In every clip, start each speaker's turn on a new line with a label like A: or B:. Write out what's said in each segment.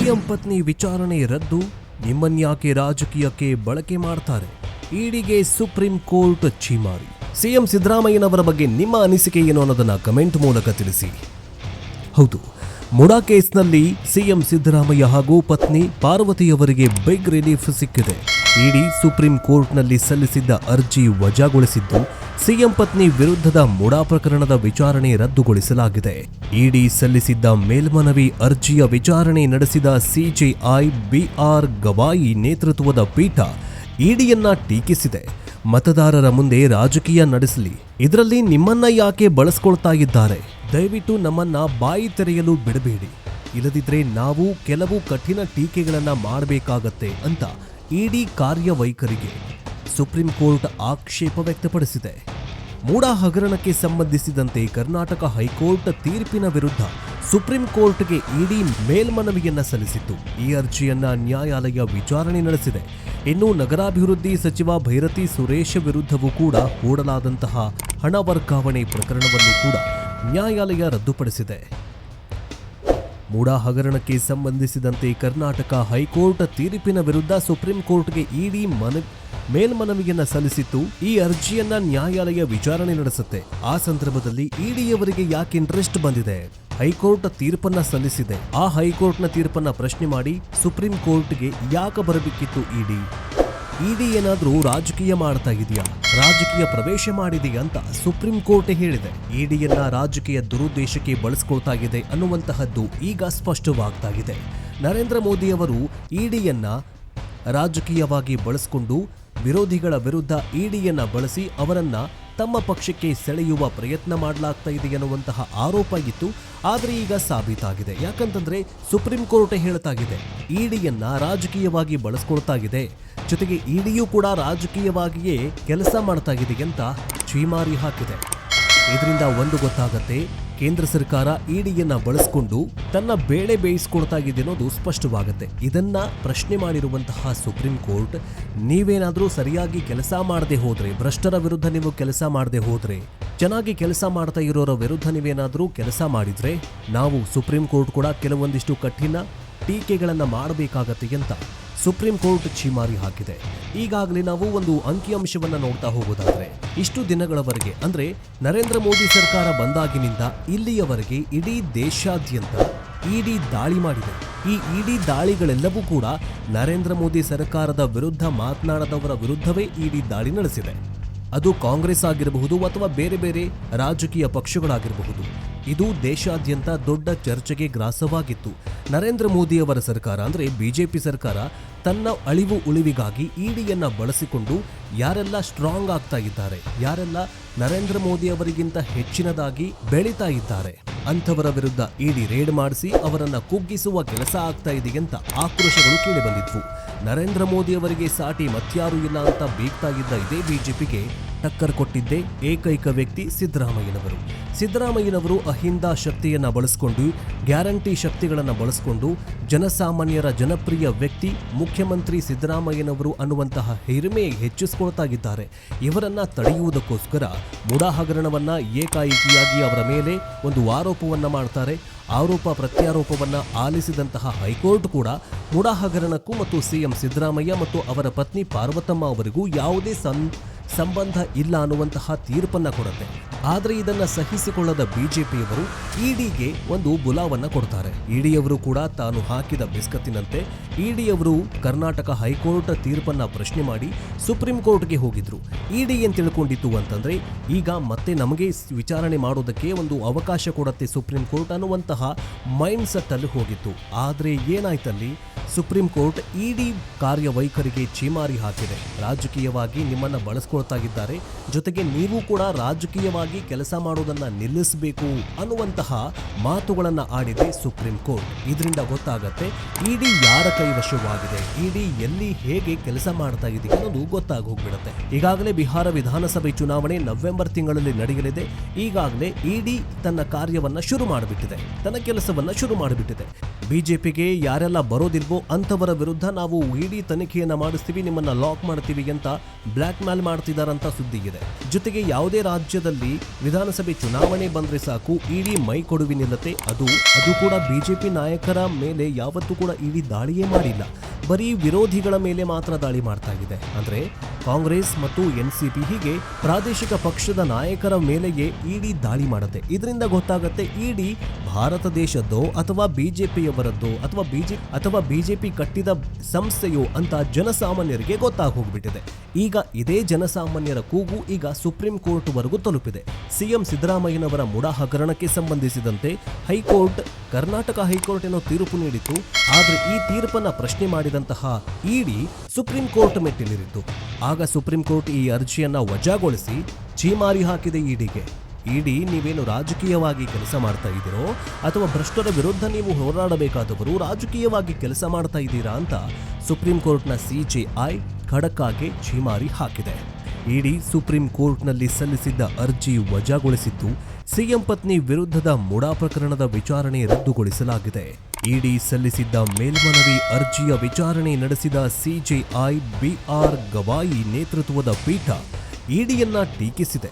A: CM ಪತ್ನಿ ವಿಚಾರಣೆ ರದ್ದು, ನಿಮ್ಮನ್ಯಾಕೆ ರಾಜಕೀಯಕ್ಕೆ ಬಳಕೆ ಮಾಡ್ತಾರೆ? ಇಡಿಗೆ ಸುಪ್ರೀಂ ಕೋರ್ಟ್ ಛೀಮಾರಿ. ಸಿಎಂ ಸಿದ್ದರಾಮಯ್ಯನವರ ಬಗ್ಗೆ ನಿಮ್ಮ ಅನಿಸಿಕೆ ಏನು ಅನ್ನೋದನ್ನ ಕಮೆಂಟ್ ಮೂಲಕ ತಿಳಿಸಿ. ಹೌದು, ಮುಡಾ ಕೇಸ್ನಲ್ಲಿ ಸಿಎಂ ಸಿದ್ದರಾಮಯ್ಯ ಹಾಗೂ ಪತ್ನಿ ಪಾರ್ವತಿಯವರಿಗೆ ಬಿಗ್ ರಿಲೀಫ್ ಸಿಕ್ಕಿದೆ. ಇಡಿ ಸುಪ್ರೀಂ ಕೋರ್ಟ್ನಲ್ಲಿ ಸಲ್ಲಿಸಿದ್ದ ಅರ್ಜಿ ವಜಾಗೊಳಿಸಿದ್ದು, ಸಿಎಂ ಪತ್ನಿ ವಿರುದ್ಧದ ಮುಡಾ ಪ್ರಕರಣದ ವಿಚಾರಣೆ ರದ್ದುಗೊಳಿಸಲಾಗಿದೆ. ಇಡಿ ಸಲ್ಲಿಸಿದ್ದ ಮೇಲ್ಮನವಿ ಅರ್ಜಿಯ ವಿಚಾರಣೆ ನಡೆಸಿದ ಸಿಜೆಐ ಬಿಆರ್ ಗವಾಯಿ ನೇತೃತ್ವದ ಪೀಠ ಇಡಿಯನ್ನ ಟೀಕಿಸಿದೆ. ಮತದಾರರ ಮುಂದೆ ರಾಜಕೀಯ ನಡೆಸಲಿ, ಇದರಲ್ಲಿ ನಿಮ್ಮನ್ನ ಯಾಕೆ ಬಳಸ್ಕೊಳ್ತಾ ಇದ್ದಾರೆ? ದಯವಿಟ್ಟು ನಮ್ಮನ್ನ ಬಾಯಿ ತೆರೆಯಲು ಬಿಡಬೇಡಿ, ಇಲ್ಲದಿದ್ರೆ ನಾವು ಕೆಲವು ಕಠಿಣ ಟೀಕೆಗಳನ್ನ ಮಾಡಬೇಕಾಗತ್ತೆ ಅಂತ ಇಡಿ ಕಾರ್ಯವೈಖರಿಗೆ ಸುಪ್ರೀಂ ಕೋರ್ಟ್ ಆಕ್ಷೇಪ ವ್ಯಕ್ತಪಡಿಸಿದೆ. ಮುಡಾ ಹಗರಣಕ್ಕೆ ಸಂಬಂಧಿಸಿದಂತೆ ಕರ್ನಾಟಕ ಹೈಕೋರ್ಟ್ ತೀರ್ಪಿನ ವಿರುದ್ಧ ಸುಪ್ರೀಂ ಕೋರ್ಟ್ಗೆ ಇಡಿ ಮೇಲ್ಮನವಿಯನ್ನ ಸಲ್ಲಿಸಿತ್ತು. ಈ ಅರ್ಜಿಯನ್ನ ನ್ಯಾಯಾಲಯ ವಿಚಾರಣೆ ನಡೆಸಿದೆ. ಇನ್ನು ನಗರಾಭಿವೃದ್ಧಿ ಸಚಿವ ಭೈರತಿ ಸುರೇಶ್ ವಿರುದ್ಧವೂ ಕೂಡ ಹೂಡಲಾದಂತಹ ಹಣ ವರ್ಗಾವಣೆ ಪ್ರಕರಣವನ್ನು ಕೂಡ ನ್ಯಾಯಾಲಯ ರದ್ದುಪಡಿಸಿದೆ. ಮುಡಾ ಹಗರಣಕ್ಕೆ ಸಂಬಂಧಿಸಿದಂತೆ ಕರ್ನಾಟಕ ಹೈಕೋರ್ಟ್ ತೀರ್ಪಿನ ವಿರುದ್ಧ ಸುಪ್ರೀಂ ಕೋರ್ಟ್ಗೆ ಇಡಿ ಮೇಲ್ಮನವಿಯನ್ನ ಸಲ್ಲಿಸಿತ್ತು. ಈ ಅರ್ಜಿಯನ್ನ ನ್ಯಾಯಾಲಯ ವಿಚಾರಣೆ ನಡೆಸುತ್ತೆ. ಆ ಸಂದರ್ಭದಲ್ಲಿ ಇಡಿಯವರಿಗೆ ಯಾಕೆ ಇಂಟ್ರೆಸ್ಟ್ ಬಂದಿದೆ? ಹೈಕೋರ್ಟ್ ತೀರ್ಪನ್ನ ಸಲ್ಲಿಸಿದೆ. ಆ ಹೈಕೋರ್ಟ್ನ ತೀರ್ಪನ್ನ ಪ್ರಶ್ನೆ ಮಾಡಿ ಸುಪ್ರೀಂ ಕೋರ್ಟ್ಗೆ ಯಾಕೆ ಬರಬೇಕಿತ್ತು ಇಡಿ ಏನಾದ್ರೂ ರಾಜಕೀಯ ಮಾಡ್ತಾ ಇದೆಯಾ, ರಾಜಕೀಯ ಪ್ರವೇಶ ಮಾಡಿದೆಯಾ ಅಂತ ಸುಪ್ರೀಂ ಕೋರ್ಟ್ ಹೇಳಿದೆ. ಇಡಿಯನ್ನ ರಾಜಕೀಯ ದುರುದ್ದೇಶಕ್ಕೆ ಬಳಸಿಕೊಳ್ತಾ ಇದೆ ಅನ್ನುವಂತಹದ್ದು ಈಗ ಸ್ಪಷ್ಟವಾಗ್ತಾ ಇದೆ. ನರೇಂದ್ರ ಮೋದಿಯವರು ಇಡಿಯನ್ನ ರಾಜಕೀಯವಾಗಿ ಬಳಸಿಕೊಂಡು ವಿರೋಧಿಗಳ ವಿರುದ್ಧ ಇಡಿಯನ್ನ ಬಳಸಿ ಅವರನ್ನ ತಮ್ಮ ಪಕ್ಷಕ್ಕೆ ಸೆಳೆಯುವ ಪ್ರಯತ್ನ ಮಾಡಲಾಗ್ತಾ ಇದೆ ಎನ್ನುವಂತಹ ಆರೋಪ ಇತ್ತು. ಆದರೆ ಈಗ ಸಾಬೀತಾಗಿದೆ. ಯಾಕಂತಂದ್ರೆ ಸುಪ್ರೀಂ ಕೋರ್ಟ್ ಹೇಳ್ತಾಗಿದೆ ಇಡಿಯನ್ನ ರಾಜಕೀಯವಾಗಿ ಬಳಸ್ಕೊಳ್ತಾ ಇದೆ, ಜೊತೆಗೆ ಇಡಿಯೂ ಕೂಡ ರಾಜಕೀಯವಾಗಿಯೇ ಕೆಲಸ ಮಾಡ್ತಾ ಇದೆ ಅಂತ ಛೀಮಾರಿ ಹಾಕಿದೆ. ಇದರಿಂದ ಒಂದು ಗೊತ್ತಾಗತ್ತೆ, ಕೇಂದ್ರ ಸರ್ಕಾರ ಇಡಿಯನ್ನ ಬಳಸಿಕೊಂಡು ತನ್ನ ಬೇಳೆ ಬೇಯಿಸ್ಕೊಳ್ತಾ ಇದೆ ಅನ್ನೋದು ಸ್ಪಷ್ಟವಾಗುತ್ತೆ. ಇದನ್ನ ಪ್ರಶ್ನೆ ಮಾಡಿರುವಂತಹ ಸುಪ್ರೀಂ ಕೋರ್ಟ್, ನೀವೇನಾದ್ರೂ ಸರಿಯಾಗಿ ಕೆಲಸ ಮಾಡದೆ ಹೋದ್ರೆ, ಭ್ರಷ್ಟರ ವಿರುದ್ಧ ನೀವು ಕೆಲಸ ಮಾಡದೆ ಹೋದ್ರೆ, ಚೆನ್ನಾಗಿ ಕೆಲಸ ಮಾಡ್ತಾ ಇರೋರ ವಿರುದ್ಧ ನೀವೇನಾದ್ರೂ ಕೆಲಸ ಮಾಡಿದ್ರೆ ನಾವು ಸುಪ್ರೀಂ ಕೋರ್ಟ್ ಕೂಡ ಕೆಲವೊಂದಿಷ್ಟು ಕಠಿಣ ಟೀಕೆಗಳನ್ನ ಮಾಡಬೇಕಾಗತ್ತೆ ಅಂತ ಸುಪ್ರೀಂ ಕೋರ್ಟ್ ಛೀಮಾರಿ ಹಾಕಿದೆ. ಈಗಾಗಲೇ ನಾವು ಒಂದು ಅಂಕಿಅಂಶವನ್ನ ನೋಡ್ತಾ ಹೋಗೋದಾದ್ರೆ, ಇಷ್ಟು ದಿನಗಳವರೆಗೆ ಅಂದ್ರೆ ನರೇಂದ್ರ ಮೋದಿ ಸರ್ಕಾರ ಬಂದಾಗಿನಿಂದ ಇಲ್ಲಿಯವರೆಗೆ ಇಡೀ ದೇಶಾದ್ಯಂತ ಇಡಿ ದಾಳಿ ಮಾಡಿದೆ. ಈ ಇಡಿ ದಾಳಿಗಳೆಲ್ಲವೂ ಕೂಡ ನರೇಂದ್ರ ಮೋದಿ ಸರ್ಕಾರದ ವಿರುದ್ಧ ಮಾತನಾಡದವರ ವಿರುದ್ಧವೇ ಇಡಿ ದಾಳಿ ನಡೆಸಿದೆ. ಅದು ಕಾಂಗ್ರೆಸ್ ಆಗಿರಬಹುದು ಅಥವಾ ಬೇರೆ ಬೇರೆ ರಾಜಕೀಯ ಪಕ್ಷಗಳಾಗಿರಬಹುದು. ಇದು ದೇಶಾದ್ಯಂತ ದೊಡ್ಡ ಚರ್ಚೆಗೆ ಗ್ರಾಸವಾಗಿತ್ತು. ನರೇಂದ್ರ ಮೋದಿಯವರ ಸರ್ಕಾರ ಅಂದ್ರೆ ಬಿಜೆಪಿ ಸರ್ಕಾರ ತನ್ನ ಅಳಿವು ಉಳಿವಿಗಾಗಿ ಇಡಿಯನ್ನ ಬಳಸಿಕೊಂಡು ಯಾರೆಲ್ಲ ಸ್ಟ್ರಾಂಗ್ ಆಗ್ತಾ ಇದ್ದಾರೆ, ಯಾರೆಲ್ಲ ನರೇಂದ್ರ ಮೋದಿ ಅವರಿಗಿಂತ ಹೆಚ್ಚಿನದಾಗಿ ಬೆಳೀತಾ ಇದ್ದಾರೆ ಅಂಥವರ ವಿರುದ್ಧ ಇಡಿ ರೇಡ್ ಮಾಡಿಸಿ ಅವರನ್ನ ಕುಗ್ಗಿಸುವ ಕೆಲಸ ಆಗ್ತಾ ಇದೆ ಅಂತ ಆಕ್ರೋಶಗಳು ಕೇಳಿಬಂದಿದ್ವು. ನರೇಂದ್ರ ಮೋದಿ ಅವರಿಗೆ ಸಾಟಿ ಮತ್ಯಾರೂ ಇಲ್ಲ ಅಂತ ಬೀಗ್ತಾ ಇದ್ದ ಇದೇ ಬಿಜೆಪಿಗೆ ಟಕ್ಕರ್ ಕೊಟ್ಟಿದ್ದೇ ಏಕೈಕ ವ್ಯಕ್ತಿ ಸಿದ್ದರಾಮಯ್ಯನವರು. ಸಿದ್ದರಾಮಯ್ಯನವರು ಅಹಿಂದ ಶಕ್ತಿಯನ್ನ ಬಳಸಿಕೊಂಡು, ಗ್ಯಾರಂಟಿ ಶಕ್ತಿಗಳನ್ನ ಬಳಸಿಕೊಂಡು ಜನಸಾಮಾನ್ಯರ ಜನಪ್ರಿಯ ವ್ಯಕ್ತಿ ಮುಖ್ಯಮಂತ್ರಿ ಸಿದ್ದರಾಮಯ್ಯನವರು ಅನ್ನುವಂತಹ ಹಿರಿಮೆ ಹೆಚ್ಚಿಸಿಕೊಳ್ತಾ ಇದ್ದಾರೆ. ಇವರನ್ನ ತಡೆಯುವುದಕ್ಕೋಸ್ಕರ ಮುಡಾ ಹಗರಣವನ್ನ ಏಕಾಏಕಿಯಾಗಿ ಅವರ ಮೇಲೆ ಒಂದು ಆರೋಪವನ್ನ ಮಾಡ್ತಾರೆ. ಆರೋಪ ಪ್ರತ್ಯಾರೋಪವನ್ನ ಆಲಿಸಿದಂತಹ ಹೈಕೋರ್ಟ್ ಕೂಡ ಮುಡಾ ಹಗರಣಕ್ಕೂ ಮತ್ತು ಸಿಎಂ ಸಿದ್ದರಾಮಯ್ಯ ಮತ್ತು ಅವರ ಪತ್ನಿ ಪಾರ್ವತಮ್ಮ ಅವರಿಗೂ ಯಾವುದೇ ಸಂಬಂಧ ಇಲ್ಲ ಅನ್ನುವಂತಹ ತೀರ್ಪನ್ನ ಕೊಡುತ್ತೆ. ಆದರೆ ಇದನ್ನ ಸಹಿಸಿಕೊಳ್ಳದ ಬಿಜೆಪಿಯವರು ಇಡಿಗೆ ಒಂದು ಬುಲಾವನ್ನ ಕೊಡ್ತಾರೆ. ಇಡಿಯವರು ಕೂಡ ತಾನು ಹಾಕಿದ ಬಿಸ್ಕತ್ತಿನಂತೆ ಇಡಿಯವರು ಕರ್ನಾಟಕ ಹೈಕೋರ್ಟ್ ತೀರ್ಪನ್ನ ಪ್ರಶ್ನೆ ಮಾಡಿ ಸುಪ್ರೀಂ ಕೋರ್ಟ್ಗೆ ಹೋಗಿದ್ರು. ಇಡಿ ಏನ್ ತಿಳ್ಕೊಂಡಿತ್ತು ಅಂತಂದ್ರೆ, ಈಗ ಮತ್ತೆ ನಮಗೆ ವಿಚಾರಣೆ ಮಾಡೋದಕ್ಕೆ ಒಂದು ಅವಕಾಶ ಕೊಡುತ್ತೆ ಸುಪ್ರೀಂ ಕೋರ್ಟ್ ಅನ್ನುವಂತಹ ಮೈಂಡ್ ಸೆಟ್ ಅಲ್ಲಿ ಹೋಗಿತ್ತು. ಆದ್ರೆ ಏನಾಯ್ತಲ್ಲಿ, ಸುಪ್ರೀಂ ಕೋರ್ಟ್ ಇಡಿ ಕಾರ್ಯವೈಖರಿಗೆ ಛೀಮಾರಿ ಹಾಕಿದೆ. ರಾಜಕೀಯವಾಗಿ ನಿಮ್ಮನ್ನ ಬಳಸ್ಕೊಳ್ತಾ ಇದ್ದಾರೆ, ಜೊತೆಗೆ ನೀವು ಕೂಡ ರಾಜಕೀಯವಾಗಿ ಕೆಲಸ ಮಾಡೋದನ್ನ ನಿಲ್ಲಿಸಬೇಕು ಅನ್ನುವಂತಹ ಮಾತುಗಳನ್ನ ಆಡಿದೆ ಸುಪ್ರೀಂ ಕೋರ್ಟ್. ಇದರಿಂದ ಗೊತ್ತಾಗತ್ತೆ ಇಡಿ ಯಾರ ಕೈವಶವಾಗಿದೆ, ಇಡಿ ಎಲ್ಲಿ ಹೇಗೆ ಕೆಲಸ ಮಾಡ್ತಾ ಇದೆ ಅನ್ನೋದು ಗೊತ್ತಾಗಿ ಹೋಗ್ಬಿಡುತ್ತೆ. ಈಗಾಗಲೇ ಬಿಹಾರ ವಿಧಾನಸಭೆ ಚುನಾವಣೆ ನವೆಂಬರ್ ತಿಂಗಳಲ್ಲಿ ನಡೆಯಲಿದೆ. ಈಗಾಗಲೇ ಇಡಿ ತನ್ನ ಕಾರ್ಯವನ್ನ ಶುರು ಮಾಡಿಬಿಟ್ಟಿದೆ, ತನ್ನ ಕೆಲಸವನ್ನ ಶುರು ಮಾಡಿಬಿಟ್ಟಿದೆ. ಬಿಜೆಪಿಗೆ ಯಾರೆಲ್ಲ ಬರೋದಿಲ್ವೋ ಅಂತವರ ವಿರುದ್ಧ ನಾವು ಇಡಿ ತನಿಖೆಯನ್ನ ಮಾಡಿಸ್ತೀವಿ, ನಿಮ್ಮನ್ನ ಲಾಕ್ ಮಾಡ್ತೀವಿ ಅಂತ ಬ್ಲಾಕ್ ಮೇಲ್ ಮಾಡ್ತಿದ್ರು ನಡೆಸಿದಾರಂತ ಸುದ್ದಿ ಇದೆ. ಜೊತೆಗೆ ಯಾವುದೇ ರಾಜ್ಯದಲ್ಲಿ ವಿಧಾನಸಭೆ ಚುನಾವಣೆ ಬಂದ್ರೆ ಸಾಕು ಇಡಿ ಮೈ ಕೊಡುವಿ ನಿಲ್ಲತೆ. ಅದು ಕೂಡ ಬಿಜೆಪಿ ನಾಯಕರ ಮೇಲೆ ಯಾವತ್ತೂ ಕೂಡ ಇಡಿ ದಾಳಿಯೇ ಮಾಡಿಲ್ಲ. ಬರೀ ವಿರೋಧಿಗಳ ಮೇಲೆ ಮಾತ್ರ ದಾಳಿ ಮಾಡ್ತಾ ಇದೆ. ಅಂದ್ರೆ ಕಾಂಗ್ರೆಸ್ ಮತ್ತು ಎನ್ಸಿಪಿ ಹೀಗೆ ಪ್ರಾದೇಶಿಕ ಪಕ್ಷದ ನಾಯಕರ ಮೇಲೆಯೇ ಇಡಿ ದಾಳಿ ಮಾಡುತ್ತೆ. ಇದರಿಂದ ಗೊತ್ತಾಗುತ್ತೆ ಇಡಿ ಭಾರತ ದೇಶದ್ದೋ ಅಥವಾ ಬಿಜೆಪಿಯವರದ್ದೋ ಅಥವಾ ಬಿಜೆಪಿ ಕಟ್ಟಿದ ಸಂಸ್ಥೆಯೋ ಅಂತ ಜನಸಾಮಾನ್ಯರಿಗೆ ಗೊತ್ತಾಗಿ ಹೋಗ್ಬಿಟ್ಟಿದೆ. ಈಗ ಇದೇ ಜನಸಾಮಾನ್ಯರ ಕೂಗು ಈಗ ಸುಪ್ರೀಂ ಕೋರ್ಟ್ ವರೆಗೂ ತಲುಪಿದೆ. ಸಿಎಂ ಸಿದ್ದರಾಮಯ್ಯನವರ ಮುಡಾ ಹಗರಣಕ್ಕೆ ಸಂಬಂಧಿಸಿದಂತೆ ಕರ್ನಾಟಕ ಹೈಕೋರ್ಟ್ ಏನೋ ತೀರ್ಪು ನೀಡಿತು. ಆದ್ರೆ ಈ ತೀರ್ಪನ್ನ ಪ್ರಶ್ನೆ ಮಾಡಿದಂತಹ ಇಡಿ ಸುಪ್ರೀಂ ಕೋರ್ಟ್ ಮೆಟ್ಟಿಲಿರಿತು. ಆಗ ಸುಪ್ರೀಂ ಕೋರ್ಟ್ ಈ ಅರ್ಜಿಯನ್ನ ವಜಾಗೊಳಿಸಿ ಛೀಮಾರಿ ಹಾಕಿದೆ ಇಡಿಗೆ. ಇಡಿ ನೀವೇನು ರಾಜಕೀಯವಾಗಿ ಕೆಲಸ ಮಾಡ್ತಾ ಇದ್ದೀರೋ ಅಥವಾ ಭ್ರಷ್ಟರ ವಿರುದ್ಧ ನೀವು ಹೋರಾಡಬೇಕಾದವರು ರಾಜಕೀಯವಾಗಿ ಕೆಲಸ ಮಾಡ್ತಾ ಇದ್ದೀರಾ ಅಂತ ಸುಪ್ರೀಂ ಕೋರ್ಟ್ನ ಸಿಜೆಐ ಖಡಕ್ ಆಗಿ ಛೀಮಾರಿ ಹಾಕಿದೆ. ಇಡಿ ಸುಪ್ರೀಂ ಕೋರ್ಟ್ನಲ್ಲಿ ಸಲ್ಲಿಸಿದ್ದ ಅರ್ಜಿ ವಜಾಗೊಳಿಸಿದ್ದು, ಸಿಎಂ ಪತ್ನಿ ವಿರುದ್ಧದ ಮುಡಾ ಪ್ರಕರಣದ ವಿಚಾರಣೆ ರದ್ದುಗೊಳಿಸಲಾಗಿದೆ. ಇಡಿ ಸಲ್ಲಿಸಿದ್ದ ಮೇಲ್ಮನವಿ ಅರ್ಜಿಯ ವಿಚಾರಣೆ ನಡೆಸಿದ ಸಿಜೆಐ ಬಿಆರ್ ಗವಾಯಿ ನೇತೃತ್ವದ ಪೀಠ ಇಡಿಯನ್ನ ಟೀಕಿಸಿದೆ.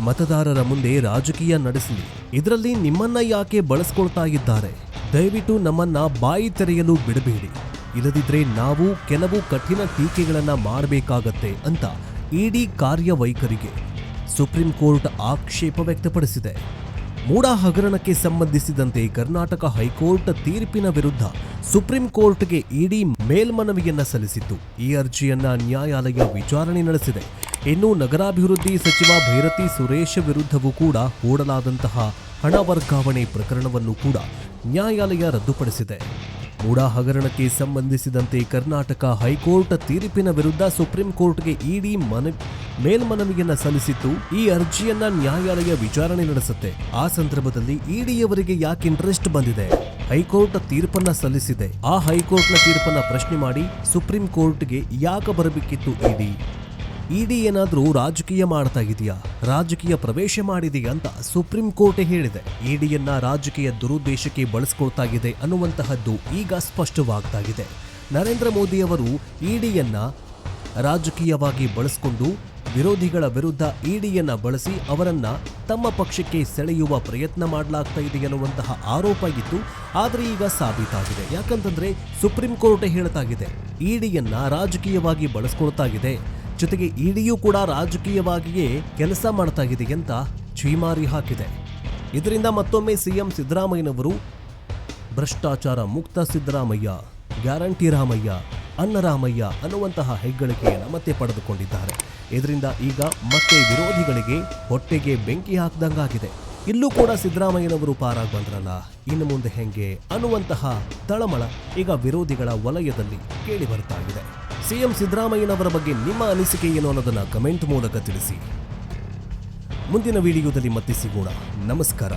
A: ಮತದಾರರ ಮುಂದೆ ರಾಜಕೀಯ ನಡೆಸಲಿ, ಇದರಲ್ಲಿ ನಿಮ್ಮನ್ನ ಯಾಕೆ ಬಳಸ್ಕೊಳ್ತಾ ಇದ್ದಾರೆ? ದಯವಿಟ್ಟು ನಮ್ಮನ್ನ ಬಾಯಿ ತೆರೆಯಲು ಬಿಡಬೇಡಿ, ಇಲ್ಲದಿದ್ರೆ ನಾವು ಕೆಲವು ಕಠಿಣ ಟೀಕೆಗಳನ್ನ ಮಾಡಬೇಕಾಗತ್ತೆ ಅಂತ ಇಡಿ ಕಾರ್ಯವೈಖರಿಗೆ ಸುಪ್ರೀಂ ಕೋರ್ಟ್ ಆಕ್ಷೇಪ ವ್ಯಕ್ತಪಡಿಸಿದೆ. ಮೂಡಾ ಹಗರಣಕ್ಕೆ ಸಂಬಂಧಿಸಿದಂತೆ ಕರ್ನಾಟಕ ಹೈಕೋರ್ಟ್ ತೀರ್ಪಿನ ವಿರುದ್ಧ ಸುಪ್ರೀಂ ಕೋರ್ಟ್ಗೆ ಇಡಿ ಮೇಲ್ಮನವಿಯನ್ನ ಸಲ್ಲಿಸಿತ್ತು. ಈ ಅರ್ಜಿಯನ್ನ ನ್ಯಾಯಾಲಯ ವಿಚಾರಣೆ ನಡೆಸಿದೆ. ಇನ್ನು ನಗರಾಭಿವೃದ್ಧಿ ಸಚಿವ ಭೈರತಿ ಸುರೇಶ್ ವಿರುದ್ಧವೂ ಕೂಡ ಹೂಡಲಾದಂತಹ ಹಣ ವರ್ಗಾವಣೆ ಪ್ರಕರಣವನ್ನು ಕೂಡ ನ್ಯಾಯಾಲಯ ರದ್ದುಪಡಿಸಿದೆ. ಮೂಡಾ ಹಗರಣಕ್ಕೆ ಸಂಬಂಧಿಸಿದಂತೆ ಕರ್ನಾಟಕ ಹೈಕೋರ್ಟ್ ತೀರ್ಪಿನ ವಿರುದ್ಧ ಸುಪ್ರೀಂ ಕೋರ್ಟ್ಗೆ ಇಡಿ ಮೇಲ್ಮನವಿಯನ್ನ ಸಲ್ಲಿಸಿತ್ತು. ಈ ಅರ್ಜಿಯನ್ನ ನ್ಯಾಯಾಲಯ ವಿಚಾರಣೆ ನಡೆಸುತ್ತೆ. ಆ ಸಂದರ್ಭದಲ್ಲಿ ಇಡಿಯವರಿಗೆ ಯಾಕೆ ಇಂಟ್ರೆಸ್ಟ್ ಬಂದಿದೆ? ಹೈಕೋರ್ಟ್ ತೀರ್ಪನ್ನ ಸಲ್ಲಿಸಿದೆ. ಆ ಹೈಕೋರ್ಟ್ನ ತೀರ್ಪನ್ನ ಪ್ರಶ್ನೆ ಮಾಡಿ ಸುಪ್ರೀಂ ಕೋರ್ಟ್ಗೆ ಯಾಕೆ ಬರಬೇಕಿತ್ತು ಇಡಿ ಏನಾದ್ರೂ ರಾಜಕೀಯ ಮಾಡ್ತಾ ಇದೆಯಾ, ರಾಜಕೀಯ ಪ್ರವೇಶ ಮಾಡಿದೆಯಾ ಅಂತ ಸುಪ್ರೀಂ ಕೋರ್ಟ್ ಹೇಳಿದೆ. ಇಡಿಯನ್ನ ರಾಜಕೀಯ ದುರುದ್ದೇಶಕ್ಕೆ ಬಳಸ್ಕೊಳ್ತಾ ಇದೆ ಅನ್ನುವಂತಹದ್ದು ಈಗ ಸ್ಪಷ್ಟವಾಗ್ತಾ ಇದೆ. ನರೇಂದ್ರ ಮೋದಿ ಅವರು ಇಡಿಯನ್ನ ರಾಜಕೀಯವಾಗಿ ಬಳಸಿಕೊಂಡು ವಿರೋಧಿಗಳ ವಿರುದ್ಧ ಇಡಿಯನ್ನ ಬಳಸಿ ಅವರನ್ನ ತಮ್ಮ ಪಕ್ಷಕ್ಕೆ ಸೆಳೆಯುವ ಪ್ರಯತ್ನ ಮಾಡಲಾಗ್ತಾ ಇದೆ ಎನ್ನುವಂತಹ ಆರೋಪ ಇತ್ತು. ಆದರೆ ಈಗ ಸಾಬೀತಾಗಿದೆ. ಯಾಕಂತಂದ್ರೆ ಸುಪ್ರೀಂ ಕೋರ್ಟ್ ಹೇಳ್ತಾಗಿದೆ ಇಡಿಯನ್ನ ರಾಜಕೀಯವಾಗಿ ಬಳಸ್ಕೊಳ್ತಾ ಇದೆ, ಜೊತೆಗೆ ಇಡಿಯೂ ಕೂಡ ರಾಜಕೀಯವಾಗಿಯೇ ಕೆಲಸ ಮಾಡ್ತಾ ಇದೆ ಅಂತ ಛೀಮಾರಿ ಹಾಕಿದೆ. ಇದರಿಂದ ಮತ್ತೊಮ್ಮೆ ಸಿಎಂ ಸಿದ್ದರಾಮಯ್ಯನವರು ಭ್ರಷ್ಟಾಚಾರ ಮುಕ್ತ ಸಿದ್ದರಾಮಯ್ಯ, ಗ್ಯಾರಂಟಿ ರಾಮಯ್ಯ, ಅನ್ನರಾಮಯ್ಯ ಅನ್ನುವಂತಹ ಹೆಗ್ಗಳಿಕೆಯನ್ನು ಮತ್ತೆ ಪಡೆದುಕೊಂಡಿದ್ದಾರೆ. ಇದರಿಂದ ಈಗ ಮತ್ತೆ ವಿರೋಧಿಗಳಿಗೆ ಹೊಟ್ಟೆಗೆ ಬೆಂಕಿ ಹಾಕ್ದಂಗಾಗಿದೆ. ಇಲ್ಲೂ ಕೂಡ ಸಿದ್ದರಾಮಯ್ಯನವರು ಪಾರಾಗಿ ಬಂದ್ರಲ್ಲ, ಇನ್ನು ಮುಂದೆ ಹೆಂಗೆ ಅನ್ನುವಂತಹ ತಳಮಳ ಈಗ ವಿರೋಧಿಗಳ ವಲಯದಲ್ಲಿ ಕೇಳಿ ಬರ್ತಾ ಇದೆ. ಸಿಎಂ ಸಿದ್ದರಾಮಯ್ಯನವರ ಬಗ್ಗೆ ನಿಮ್ಮ ಅನಿಸಿಕೆ ಏನು ಅನ್ನೋದನ್ನ ಕಮೆಂಟ್ ಮೂಲಕ ತಿಳಿಸಿ. ಮುಂದಿನ ವಿಡಿಯೋದಲ್ಲಿ ಮತ್ತೆ ಸಿಗೋಣ. ನಮಸ್ಕಾರ.